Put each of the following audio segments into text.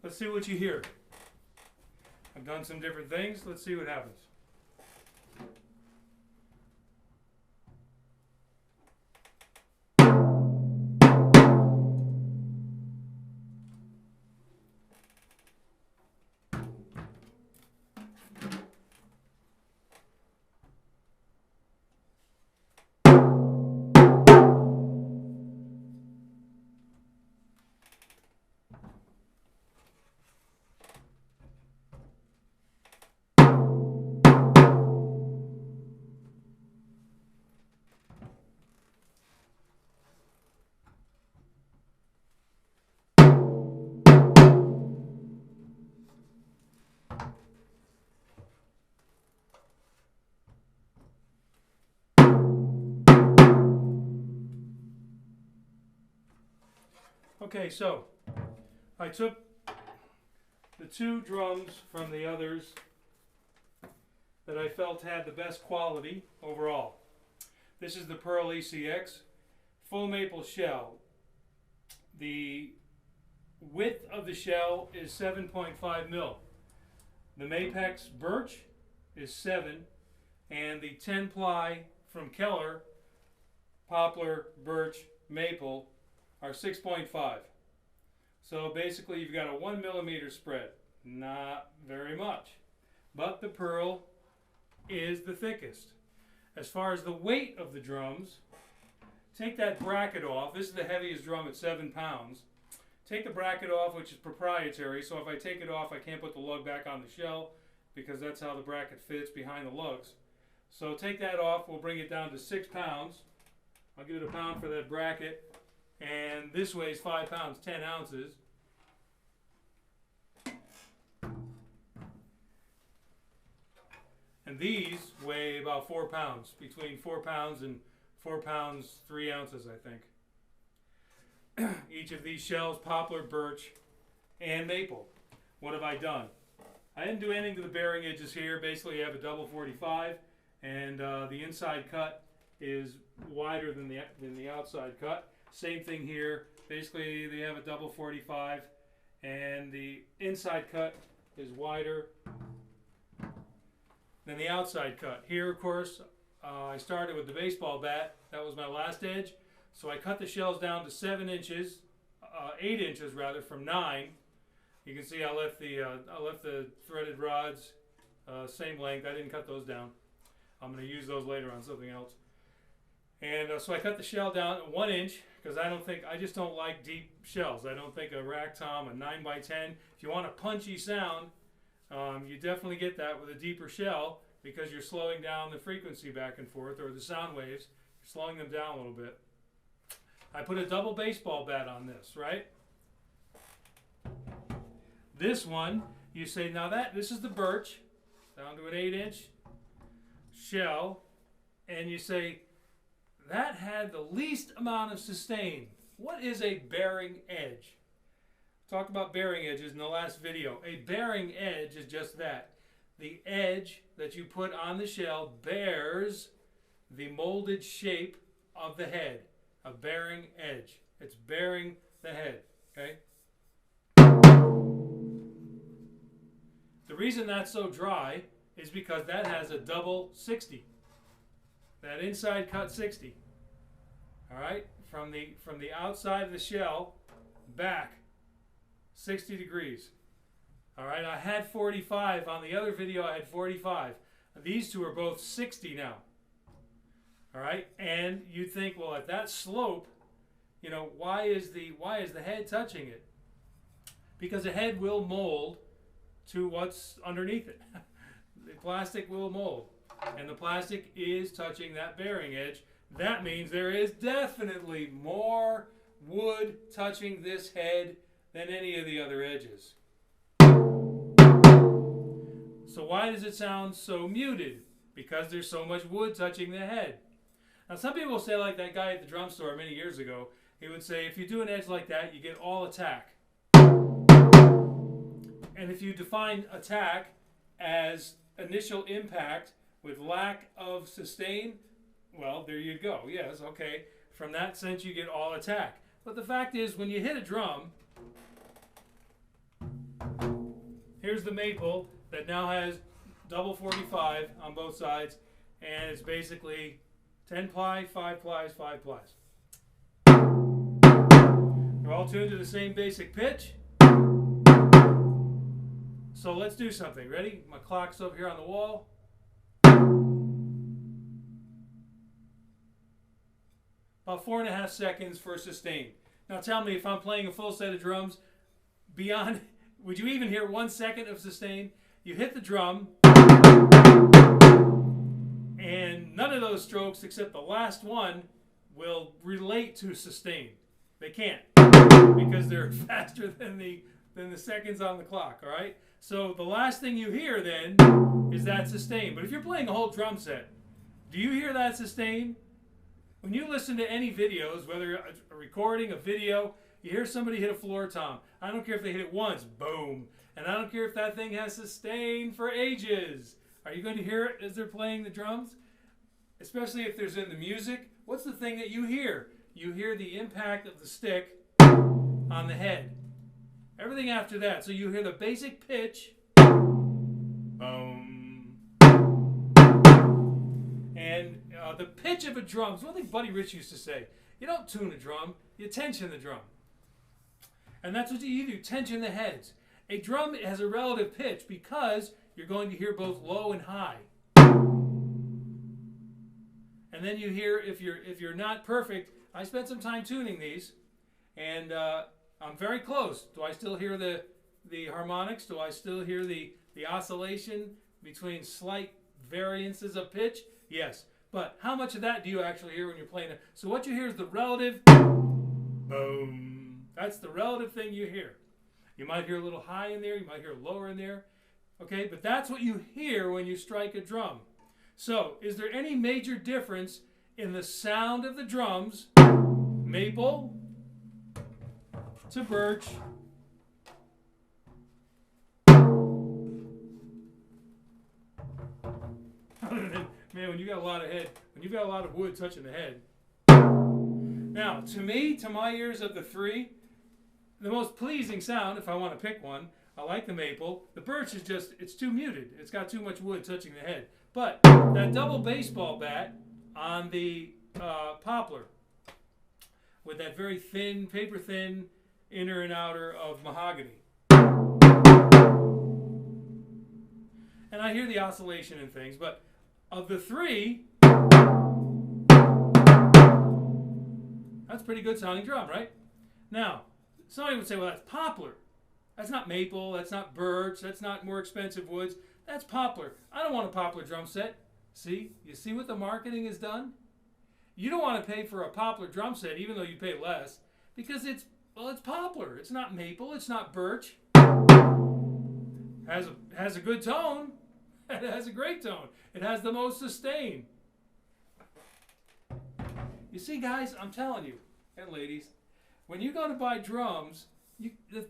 Let's see what you hear. I've done some different things. Let's see what happens. Okay, so I took the two drums from the others that I felt had the best quality overall. This is the Pearl ECX full maple shell. The width of the shell is 7.5 mil. The Mapex Birch is 7, and the 10 ply from Keller, poplar, birch, maple, are 6.5. So basically you've got a 1 millimeter spread. Not very much. But the Pearl is the thickest. As far as the weight of the drums, take that bracket off. This is the heaviest drum at 7 pounds. Take the bracket off, which is proprietary, so if I take it off I can't put the lug back on the shell because that's how the bracket fits behind the lugs. So take that off, we'll bring it down to 6 pounds. I'll give it a pound for that bracket. And this weighs 5 pounds, 10 ounces. And these weigh about 4 pounds, between 4 pounds and 4 pounds, 3 ounces, I think. Each of these shells, poplar, birch, and maple. What have I done? I didn't do anything to the bearing edges here. Basically, I have a double 45, and the inside cut is wider than the outside cut. Same thing here. Basically, they have a double 45, and the inside cut is wider than the outside cut. Here, of course, I started with the baseball bat. That was my last edge. So I cut the shells down to 7 inches, 8 inches rather, from 9. You can see I left the threaded rods same length. I didn't cut those down. I'm going to use those later on something else. And so I cut the shell down 1 inch because I just don't like deep shells. I don't think a rack tom, a 9x10, if you want a punchy sound, you definitely get that with a deeper shell because you're slowing down the frequency back and forth, or the sound waves. You're slowing them down a little bit. I put a double baseball bat on this, right? This one, you say, now this is the birch, down to an 8-inch shell, and you say, that had the least amount of sustain. What is a bearing edge? Talked about bearing edges in the last video. A bearing edge is just that. The edge that you put on the shell bears the molded shape of the head. A bearing edge. It's bearing the head. Okay? The reason that's so dry is because that has a double 60. That inside cut 60. All right? From the outside of the shell back 60 degrees. All right? I had 45 on the other video. I had 45. These two are both 60 now. All right? And you think, well, at that slope, you know, why is the head touching it? Because the head will mold to what's underneath it. The plastic will mold. And the plastic is touching that bearing edge. That means there is definitely more wood touching this head than any of the other edges. So why does it sound so muted? Because there's so much wood touching the head. Now some people say, like that guy at the drum store many years ago, he would say, if you do an edge like that, you get all attack. And if you define attack as initial impact with lack of sustain, well, there you go. Yes, okay. From that sense, you get all attack. But the fact is, when you hit a drum, here's the maple that now has double 45 on both sides, and it's basically 10 ply, 5 plies, 5 plies. They're all tuned to the same basic pitch. So let's do something. Ready? My clock's over here on the wall. About 4.5 seconds for a sustain. Now tell me, if I'm playing a full set of drums, beyond, would you even hear 1 second of sustain? You hit the drum, and none of those strokes, except the last one, will relate to sustain. They can't, because they're faster than the seconds on the clock. All right. So the last thing you hear then is that sustain. But if you're playing a whole drum set, do you hear that sustain? When you listen to any videos, whether a recording, a video, you hear somebody hit a floor tom. I don't care if they hit it once, boom. And I don't care if that thing has sustain for ages. Are you going to hear it as they're playing the drums? Especially if there's in the music. What's the thing that you hear? You hear the impact of the stick on the head. Everything after that. So you hear the basic pitch. Boom. And the pitch of a drum is one thing Buddy Rich used to say. You don't tune a drum, you tension the drum. And that's what you do, tension the heads. A drum has a relative pitch because you're going to hear both low and high. And then you hear, if you're not perfect, I spent some time tuning these, and I'm very close. Do I still hear the harmonics? Do I still hear the oscillation between slight variances of pitch? Yes. But how much of that do you actually hear when you're playing it? So what you hear is the relative boom. That's the relative thing you hear. You might hear a little high in there. You might hear lower in there. Okay, but that's what you hear when you strike a drum. So is there any major difference in the sound of the drums, maple to birch, man, when you got a lot of head, when you've got a lot of wood touching the head. Now, to me, to my ears of the three, the most pleasing sound, if I want to pick one, I like the maple. The birch is just, it's too muted. It's got too much wood touching the head. But that double baseball bat on the poplar, with that very thin, paper thin inner and outer of mahogany. And I hear the oscillation and things, but of the three, that's a pretty good sounding drum, right? Now, somebody would say, well, that's poplar. That's not maple, that's not birch, that's not more expensive woods. That's poplar. I don't want a poplar drum set. See? You see what the marketing has done? You don't want to pay for a poplar drum set, even though you pay less, because it's poplar. It's not maple, it's not birch. Has a good tone. It has a great tone. It has the most sustain. You see, guys, I'm telling you, and ladies, when you go to buy drums,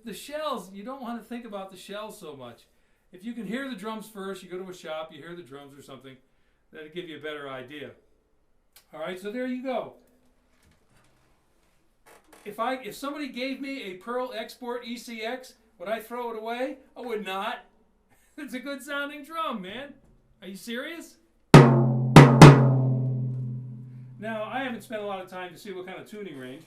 the shells, you don't want to think about the shells so much. If you can hear the drums first, you go to a shop, you hear the drums or something, that'll give you a better idea. All right, so there you go. If somebody gave me a Pearl Export ECX, would I throw it away? I would not. It's a good sounding drum, man. Are you serious? Now, I haven't spent a lot of time to see what kind of tuning range.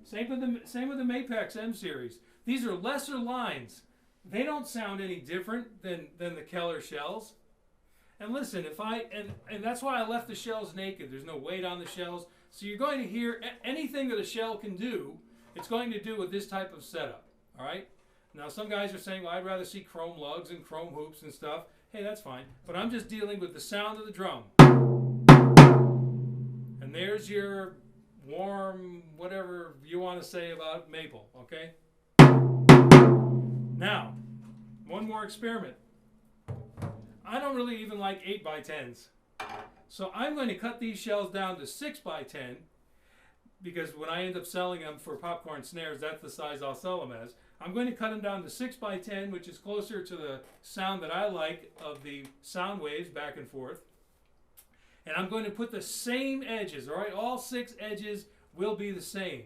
Same with the Mapex M series. These are lesser lines. They don't sound any different than the Keller shells. And listen, and that's why I left the shells naked. There's no weight on the shells. So you're going to hear anything that a shell can do, it's going to do with this type of setup. All right? Now, some guys are saying, well, I'd rather see chrome lugs and chrome hoops and stuff. Hey, that's fine. But I'm just dealing with the sound of the drum. And there's your warm, whatever you want to say about maple, okay? Now, one more experiment. I don't really even like 8x10s. So I'm going to cut these shells down to 6x10, because when I end up selling them for popcorn snares, that's the size I'll sell them as. I'm going to cut them down to 6x10, which is closer to the sound that I like of the sound waves back and forth. And I'm going to put the same edges, all right? All 6 edges will be the same.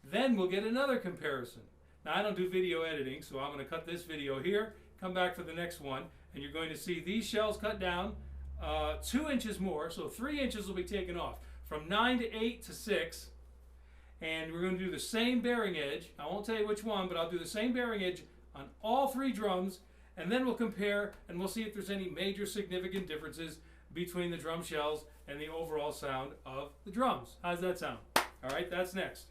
Then we'll get another comparison. Now I don't do video editing, so I'm going to cut this video here, come back for the next one, and you're going to see these shells cut down 2 inches more, so 3 inches will be taken off. From 9 to 8 to 6, and we're going to do the same bearing edge. I won't tell you which one, but I'll do the same bearing edge on all 3 drums, and then we'll compare and we'll see if there's any major significant differences between the drum shells and the overall sound of the drums. How's that sound? All right, that's next.